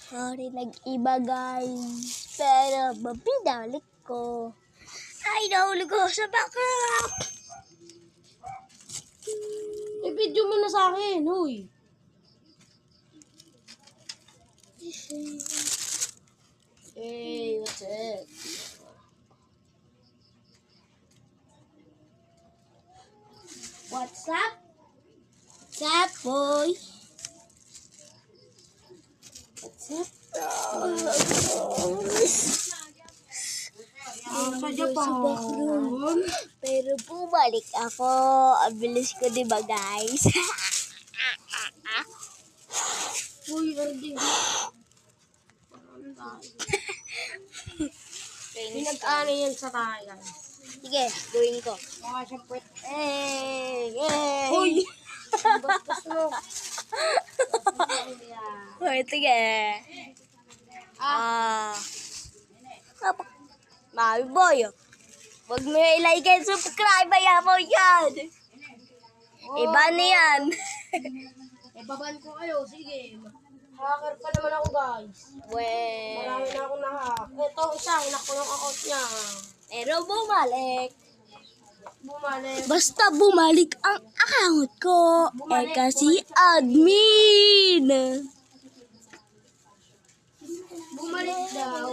Sorry, nag-iba guys. Pero, mabinalik ko. Ay, nahulog ko sa backup. I-video mo na sa akin, huy. Hey, what's up? What's up? What's up, boy? What's up? Sa Japan. Pero bumalik ako. Ang bilis ko, di ba, guys? Uy, Erdi. Pinag-ano yan sa tayo. Sige, gawin ko. Mga siya pwet. Yay! Uy! Bastos mo. Wait, sige. Mami boy, wag mo yung i-like and subscribe, ayaw mo yan. Iba na yan. Baban ko kayo, sige. Hacker pa naman ako, guys. Marami na akong nahack. Ito, isa, hinak ko ng account niya. Pero bumalik. Bumalik. Basta bumalik ang account ko. Kasi admin. Bumalik daw.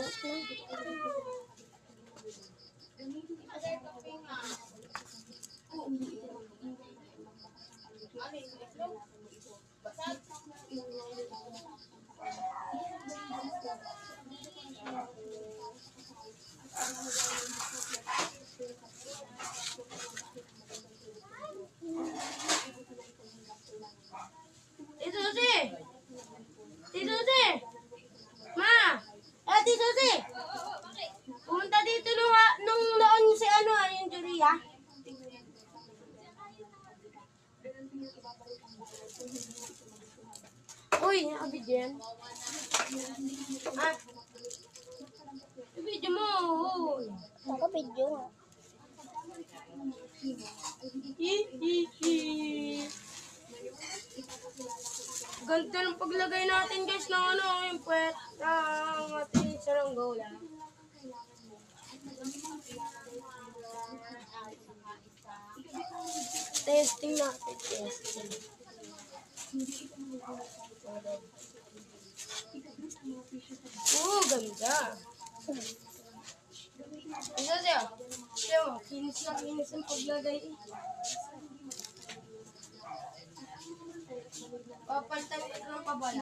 Tito Susi! Tito Susi! Ma! Tito Susi! Pumunta dito nung noon si yung Julia. Uy, nakabidyo yan. Ibidyo mo. Uy. Nakabidyo. Ganda ng paglagay natin guys ng yung puwet ng ating saranggola. Testing natin, testing. Ganda. Isa siya. Siya mo, kinis na kinis ang paglagay. Papalitan ko ng pabala.